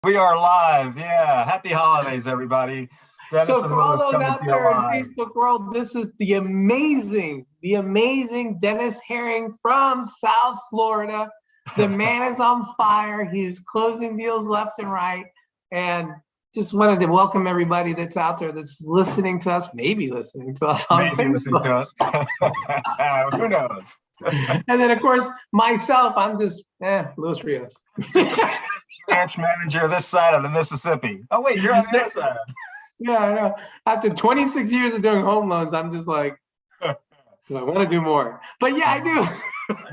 We are live. Yeah. Happy holidays, everybody. Dennis So and for all Louis those coming out to you there in live. Facebook world, this is the amazing Dennis Herring from South Florida. The man is on fire. He's closing deals left and right. And just wanted to welcome everybody that's out there that's listening to us, maybe listening to us on Maybe listening to us. Who knows? And then, of course, myself, I'm just Luis Rios. Branch manager this side of the Mississippi. Oh, wait, you're on the other side. Yeah, I know. After 26 years of doing home loans, I'm just like, do I want to do more? But yeah, I do.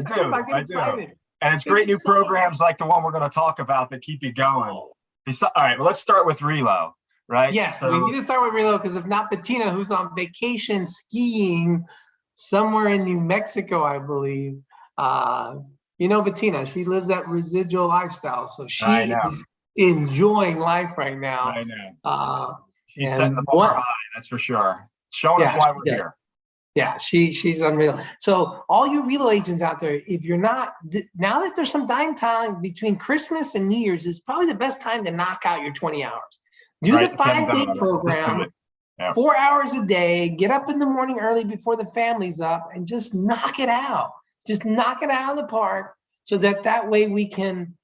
I get excited. And it's great new programs like the one we're going to talk about that keep you going. All right, well, let's start with Relo, right? Yes, we need to start with Relo because if not, Bettina, who's on vacation skiing somewhere in New Mexico, I believe. Bettina, she lives that residual lifestyle, so she is enjoying life right now. I know. She's setting the bar high, that's for sure. Showing us why we're here. Yeah, she's unreal. So all you Relo agents out there, if you're not, now that there's some downtime between Christmas and New Year's, is probably the best time to knock out your 20 hours. Do the 5-day program, 4 hours a day, get up in the morning early before the family's up and just knock it out. Just knock it out of the park so that way we can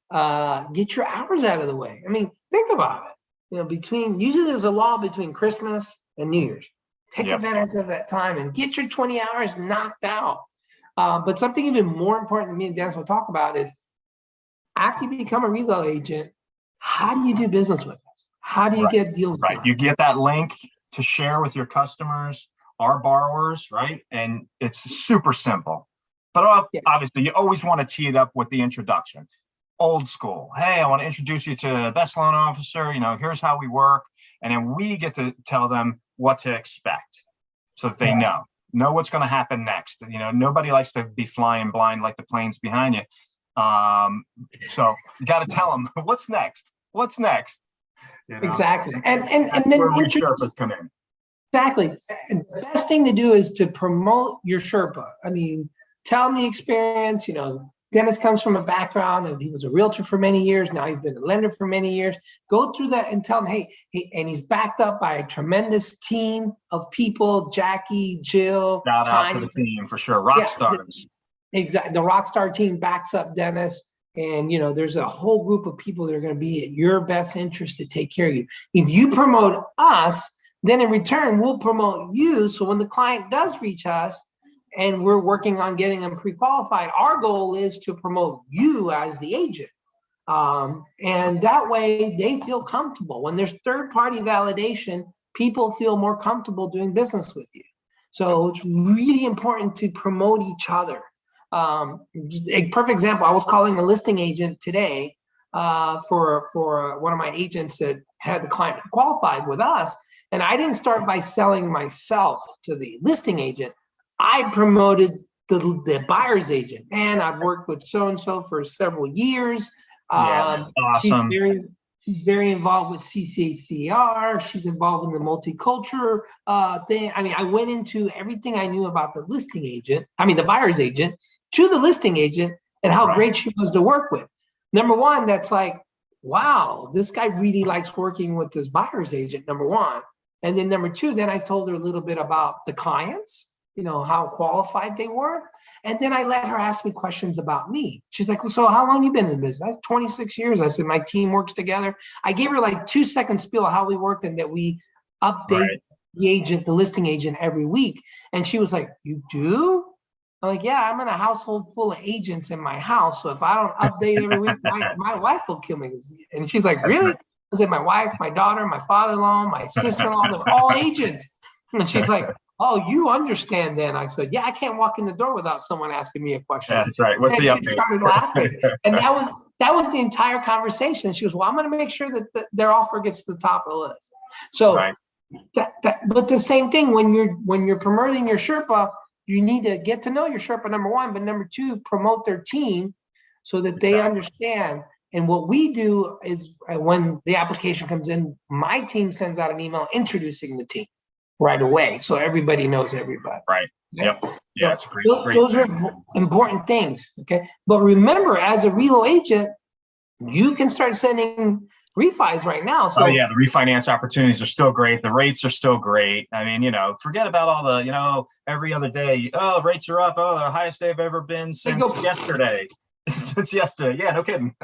get your hours out of the way. I mean, think about it. Usually there's a law between Christmas and New Year's. Take advantage of that time and get your 20 hours knocked out. But something even more important that me and Dennis will talk about is after you become a Relo agent, how do you do business with us? How do you get deals? Right. You get that link to share with your customers, our borrowers, right? And it's super simple. But obviously, you always want to tee it up with the introduction. Old school. Hey, I want to introduce you to the best loan officer. Here's how we work. And then we get to tell them what to expect so that they know what's going to happen next. Nobody likes to be flying blind like the planes behind you. So you got to tell them what's next. Exactly. And then where we Sherpas come in. Exactly. And the best thing to do is to promote your Sherpa. I mean, tell them the experience. Dennis comes from a background and he was a realtor for many years. Now he's been a lender for many years. Go through that and tell him, hey, and he's backed up by a tremendous team of people, Jackie, Jill. Shout out to the team for sure. Rock stars. Exactly. The Rockstar team backs up Dennis. And, there's a whole group of people that are going to be at your best interest to take care of you. If you promote us, then in return, we'll promote you. So when the client does reach us, and we're working on getting them pre-qualified, our goal is to promote you as the agent. And that way they feel comfortable. When there's third-party validation, people feel more comfortable doing business with you. So it's really important to promote each other. A perfect example, I was calling a listing agent today for one of my agents that had the client qualified with us. And I didn't start by selling myself to the listing agent. I promoted the buyer's agent, and I've worked with so-and-so for several years. Awesome. She's very involved with CCCR. She's involved in the multicultural thing. I mean, I went into everything I knew about the the buyer's agent, to the listing agent and how great she was to work with. Number one, that's like, wow, this guy really likes working with this buyer's agent, number one. And then number two, then I told her a little bit about the clients, how qualified they were. And then I let her ask me questions about me. She's like, well, so how long you been in the business? That's 26 years. I said, my team works together. I gave her like 2-second spiel of how we worked and that we update the listing agent every week. And she was like, you do? I'm like, yeah, I'm in a household full of agents in my house. So if I don't update every week, my wife will kill me. And she's like, really? I said, my wife, my daughter, my father-in-law, my sister-in-law, they're all agents. And she's like, oh, you understand then. I said, yeah, I can't walk in the door without someone asking me a question. That's right. What's the update? She started laughing. And that was the entire conversation. She goes, well, I'm going to make sure that their offer gets to the top of the list. So, but the same thing, when you're promoting your Sherpa, you need to get to know your Sherpa, number one, but number two, promote their team so that they understand. And what we do is when the application comes in, my team sends out an email introducing the team right away. So everybody knows everybody. Right. Yep. Yeah, it's great. Those are important things. Okay. But remember, as a Relo agent, you can start sending refis right now. So Oh yeah, the refinance opportunities are still great. The rates are still great. I mean, forget about all the, every other day. Oh, rates are up. Oh, the highest they've ever been since go- yesterday. Since yesterday. Yeah, no kidding.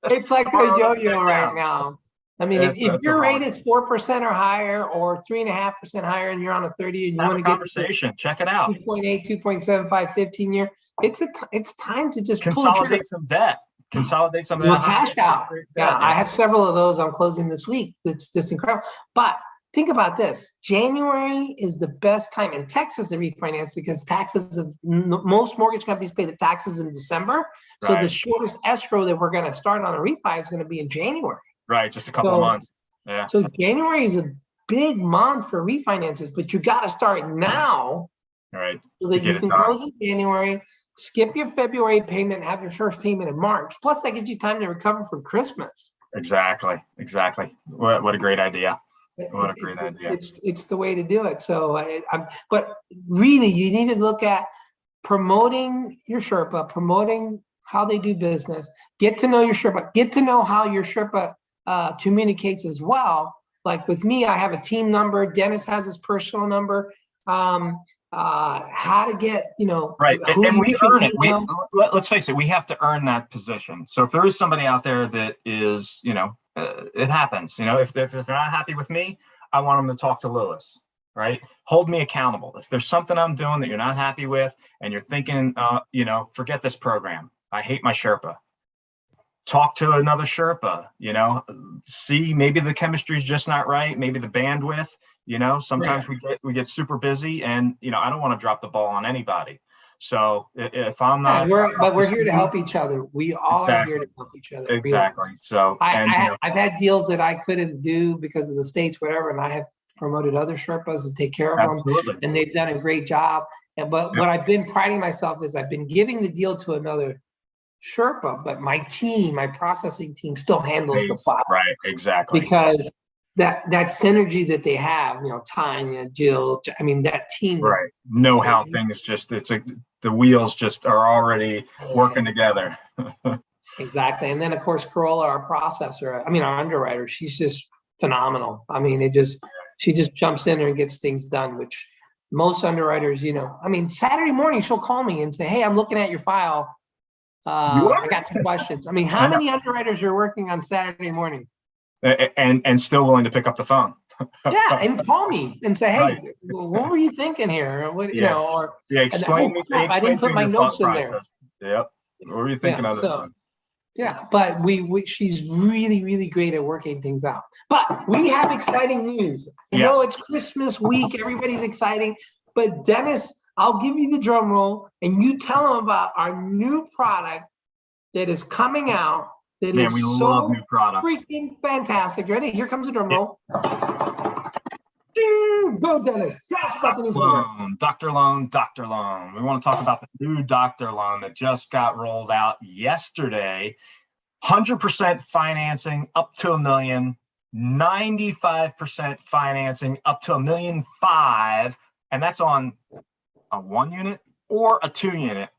it's like a Tomorrow, yo-yo right now. I mean, if It's a your rate roller. is 4% or higher, or 3.5% higher, and you're on a 30, and you Have want a to get conversation. Check it out. 2.8, 2.75, 15-year, it's time to just pull the trigger. Consolidate some debt. Consolidate some of Do a that high cash out. interest rate Yeah, debt. I have several of those I'm closing this week. It's just incredible. But think about this. January is the best time in Texas to refinance because most mortgage companies pay the taxes in December. So the Right. shortest escrow that we're going to start on a refi is going to be in January. Right, just a couple of months. Yeah. So January is a big month for refinances, but you got to start now Right. so To that get you it can done. close in January, skip your February payment, and have your first payment in March. Plus, that gives you time to recover from Christmas. Exactly. What a great idea. What a great idea. It's the way to do it. So, but really, you need to look at promoting your Sherpa, promoting how they do business. Get to know your Sherpa. Get to know how your Sherpa communicates as well. Like with me, I have a team number. Dennis has his personal number. How to get, Right. who And you we should earn it. email. Let's face it, we have to earn that position. So if there is somebody out there that is, it happens, if they're not happy with me, I want them to talk to Lewis, right? Hold me accountable. If there's something I'm doing that you're not happy with and you're thinking, forget this program. I hate my Sherpa. Talk to another Sherpa, see maybe the chemistry is just not right. Maybe the bandwidth, sometimes we get super busy and, I don't want to drop the ball on anybody. So if I'm not, we're here to help each other. We all are here to help each other. Exactly. So, I've had deals that I couldn't do because of the states, whatever, and I have promoted other Sherpas to take care of them, and they've done a great job. But what I've been priding myself is I've been giving the deal to another Sherpa, but my processing team still handles the file. Right, exactly. Because that synergy that they have, Tanya, Jill, that team. Right. Know how things the wheels just are already working together. Exactly. And then of course, Corolla, our processor, our underwriter, she's just phenomenal. She just jumps in there and gets things done, which most underwriters, Saturday morning, she'll call me and say, hey, I'm looking at your file. I got some questions. How many underwriters are working on Saturday morning? And still willing to pick up the phone. Yeah, and call me and say, hey, what were you thinking here? What, explain me. I didn't put my notes in there. Yep. What were you thinking of this one? Yeah, but she's really, really great at working things out. But we have exciting news. I know it's Christmas week, everybody's exciting, but Dennis, I'll give you the drum roll and you tell them about our new product that is coming out. We love new products. Freaking fantastic. Ready? Here comes the drum roll. Go, Dennis. Tell us about the new product. Dr. Loan. We want to talk about the new Dr. Loan that just got rolled out yesterday. 100% financing up to $1 million, 95% financing up to $1.5 million, and that's on a 1 unit or a 2 unit.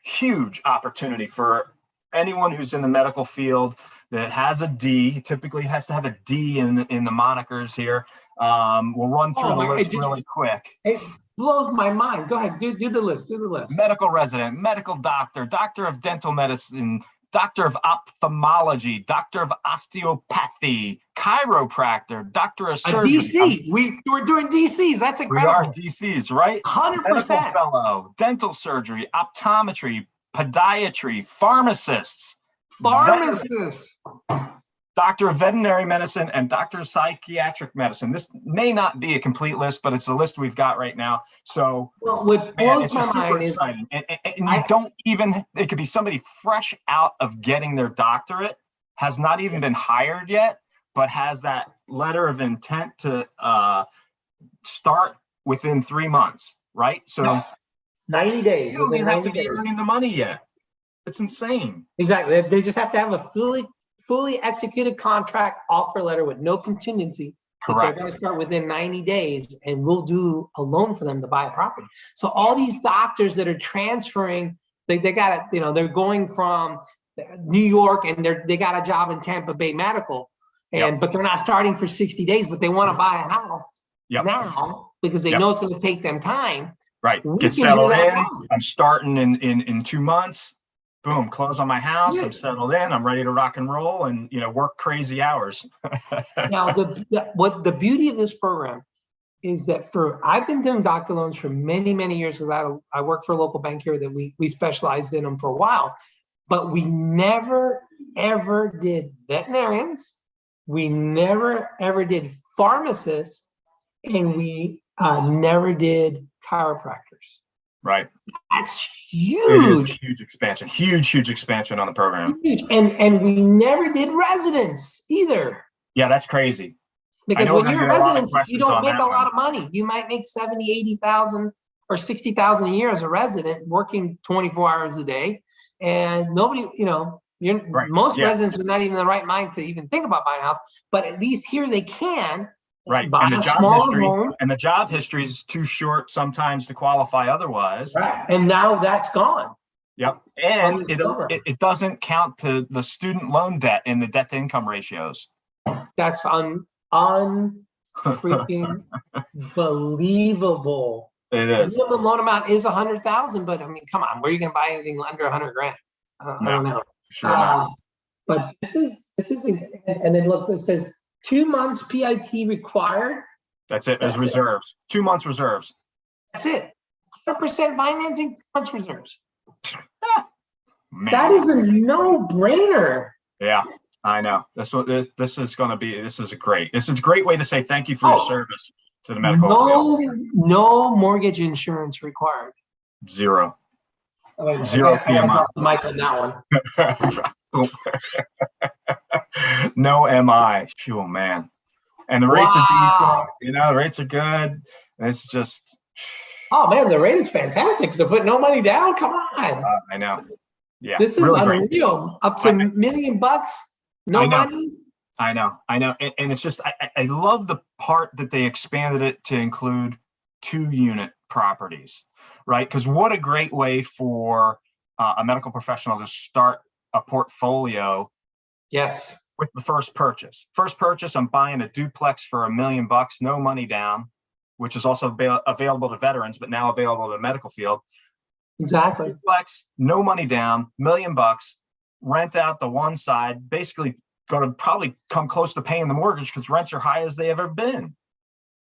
Huge opportunity for anyone who's in the medical field that has a D, typically has to have a D in the monikers here. We'll run through the list really quick. It blows my mind. Go ahead, do the list. Medical resident, medical doctor, doctor of dental medicine, doctor of ophthalmology, doctor of osteopathy, chiropractor, doctor of surgery. DC. We're doing DCs. That's incredible. We are DCs, right? 100%. Medical fellow, dental surgery, optometry, podiatry, pharmacists, doctor of veterinary medicine, and doctor of psychiatric medicine. This may not be a complete list, but it's the list we've got right now. So, what blows it's my super mind exciting. And you don't even, it could be somebody fresh out of getting their doctorate, has not even been hired yet, but has that letter of intent to start within 3 months, right? So 90 days. you don't even have to be earning the money yet. It's insane. Exactly. They just have to have a fully executed contract offer letter with no contingency. Correct. They're going to start within 90 days and we'll do a loan for them to buy a property. So all these doctors that are transferring, they got it, they're going from New York and they got a job in Tampa Bay Medical. And, but they're not starting for 60 days, but they want to buy a house Yep. now because they Yep. know it's going to take them time. Right. We Get can do settled that in. now. I'm starting in 2 months. Boom, close on my house. I'm settled in. I'm ready to rock and roll and, work crazy hours. Now, the beauty of this program is that I've been doing doctor loans for many, many years because I work for a local bank here that we specialized in them for a while, but we never, ever did veterinarians. We never, ever did pharmacists, and we never did chiropractors. Right. That's It huge. is a huge expansion. Huge expansion on the program. Huge. And we never did residents either. Yeah, that's crazy. Because know when we're you're a gonna get a lot of resident, you questions don't on make that a one. lot of money. You might make 70, 80,000 or 60,000 a year as a resident working 24 hours a day. And nobody, Right. most Yeah. residents are not even in the right mind to even think about buying a house, but at least here they can Right. buy And the a job smaller history home. and the job history is too short sometimes to qualify otherwise. Right. And now that's gone. Yep. And From the summer. it doesn't count to the student loan debt in the debt to income ratios. That's freaking believable. It is. The minimum loan amount is 100,000, but I mean, come on, where are you going to buy anything under 100 grand? I don't know. Sure not. But this is, and then look, it says 2 months PIT required. That's it. That's As reserves. 2 months reserves. That's it. 100% financing, 2 months reserves. Man. That is a no-brainer. Yeah, I know. That's what this is going to be. This is a great way to say thank you for your service to the medical field. No mortgage insurance required. Zero. Zero PMI. Mike on that one. No MI. Oh man. And the rates are decent. The rates are good. It's just. Oh man, the rate is fantastic. To put no money down. Come on. I know. Yeah. This is really unreal. Up to $1 million. No money. I know. And it's just, I love the part that they expanded it to include 2-unit properties, right? Because what a great way for a medical professional to start a portfolio. Yes. With the first purchase. First purchase, I'm buying a duplex for $1 million, no money down, which is also available to veterans, but now available to the medical field. Exactly. Duplex, no money down, $1 million, rent out the one side, basically going to probably come close to paying the mortgage because rents are high as they ever been.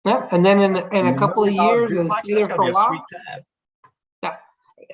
Yep. And then in a couple of years, duplex, it's that's for gonna a be while. sweet tab. Yeah.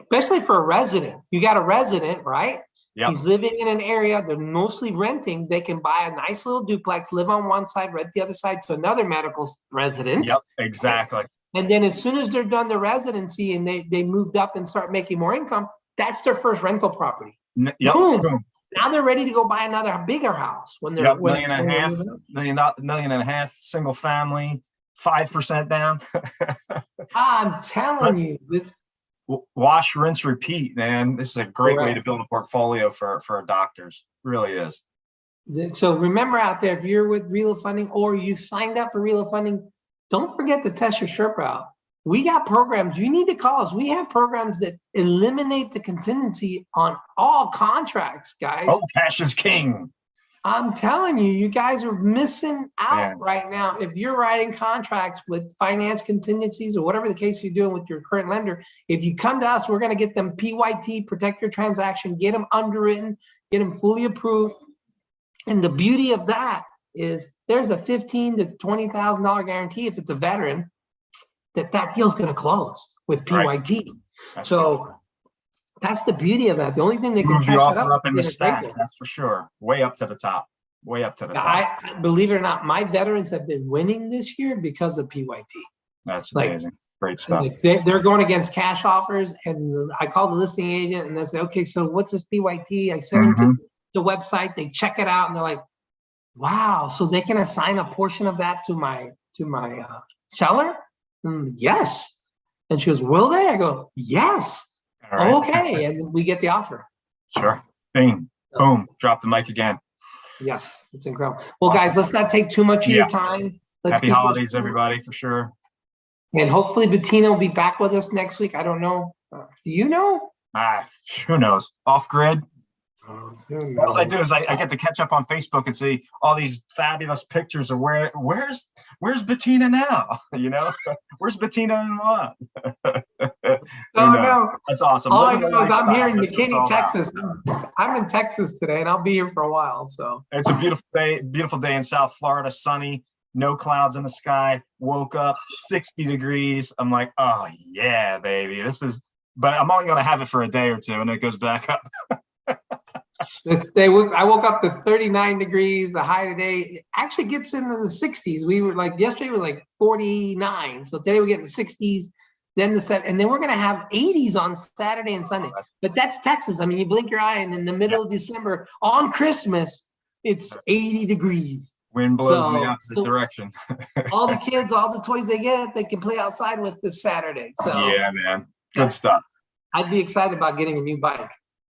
Especially for a resident. You got a resident, right? Yep. He's living in an area, they're mostly renting. They can buy a nice little duplex, live on one side, rent the other side to another medical resident. Yep, exactly. And then as soon as they're done their residency and they moved up and start making more income, that's their first rental property. Yep. Boom. Now they're ready to go buy another bigger house when they're $1.5 million, single family, 5% down. I'm telling you, this, wash, rinse, repeat, man. This is a great way to build a portfolio for our doctors. It really is. So remember out there, if you're with Real Funding or you signed up for Real Funding, don't forget to test your Sherpa out. We got programs. You need to call us. We have programs that eliminate the contingency on all contracts, guys. Oh, cash is king. I'm telling you, you guys are missing out right now. If you're writing contracts with finance contingencies or whatever the case you're doing with your current lender, if you come to us, we're going to get them PYT, protect your transaction, get them underwritten, get them fully approved. And the beauty of that is there's a $15,000 to $20,000 guarantee if it's a veteran that deal's going to close with PYT. Right. So that's the beauty of that. The only thing that can Move catch the it offer up up in the is stack. That's for sure. Way up to the top. Way up to the top. I believe it or not, my veterans have been winning this year because of PYT. That's amazing. Great stuff. Like they're going against cash offers, and I call the listing agent and they say, okay, so what's this PYT? I send them to the website, they check it out, and they're like, wow, so they can assign a portion of that to my seller? Yes. And she goes, will they? I go, yes. All right. Okay, and we get the offer. Sure. Bing. Boom. Drop the mic again. Yes, it's incredible. Well, guys, let's not take too much of your time. Let's Happy holidays, everybody, for sure. And hopefully Bettina will be back with us next week. I don't know. Do you know? Who knows? Off grid. All I do is I get to catch up on Facebook and see all these fabulous pictures of where's Bettina now? You know, where's Bettina and what? Oh, no. That's awesome. All I Living the know is I'm lifestyle, here in that's what it's all McKinney, about. Texas. I'm in Texas today, and I'll be here for a while. So It's a beautiful day in South Florida, sunny, no clouds in the sky. Woke up 60 degrees. I'm like, oh yeah, baby. But I'm only gonna have it for a day or two, and it goes back up. this day, I woke up to 39 degrees. The high today actually gets into the 60s. We were like yesterday was like 49, so today we get in the 60s. Then and then we're gonna have 80s on Saturday and Sunday. But that's Texas. I mean, you blink your eye, and in the middle of December on Christmas, it's 80 degrees. Wind blows in the So- opposite direction. All the kids, all the toys they get, they can play outside with this Saturday. So Yeah, man. Good stuff. I'd be excited about getting a new bike.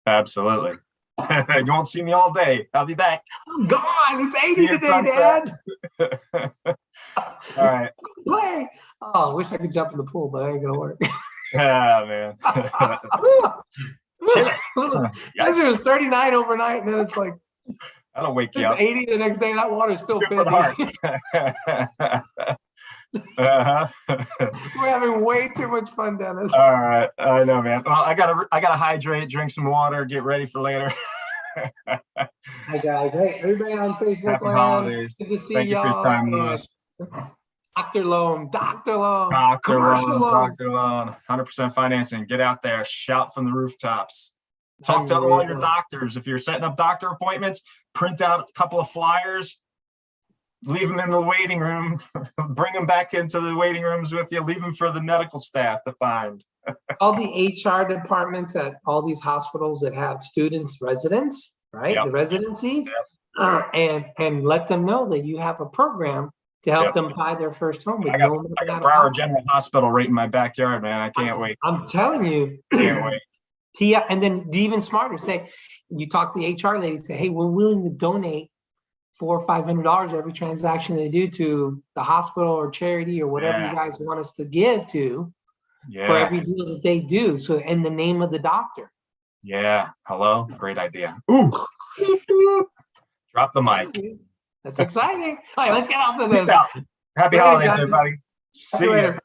Absolutely. You won't see me all day. I'll be back. I'm gone. It's 80 See you at today, sunset. Dad. All right. Play. Oh, I wish I could jump in the pool, but it ain't gonna work. Yeah, man. Yesterday was 39 overnight, and then it's like That'll wake you it's up. 80 the next day. That water's still It's good for the 50. heart. Uh-huh. We're having way too much fun, Dennis. All right. I know, man. Well, I gotta hydrate, drink some water, get ready for later. Hi guys. Hey, everybody on Facebook Happy land. holidays. Good to see Thank you for y'all. your time, Lewis. Dr. Loam, Dr. Loam, Dr. commercial Loan, loan. Dr. Loan, 100% financing. Get out there, shout from the rooftops. Talk to all your doctors. If you're setting up doctor appointments, print out a couple of flyers, leave them in the waiting room, bring them back into the waiting rooms with you, leave them for the medical staff to find. All the HR departments at all these hospitals that have students, residents, right? Yep. The residencies, Yep. and let them know that you have a program to help Yep. them buy their first home. With I no got amount of Broward power. General Hospital right in my backyard, man. I can't wait. I'm telling you, Can't wait. Tia, and then even smarter, say you talk to the HR lady, say, hey, we're willing to donate $400 or $500 every transaction they do to the hospital or charity or whatever Yeah. you guys want us to give to for Yeah. every deal that they do. So in the name of the doctor. Yeah. Hello. Great idea. Ooh. Drop the mic. That's exciting. All right, let's get off of Peace this. out. Happy Later, holidays, guys. everybody. See See you you. later.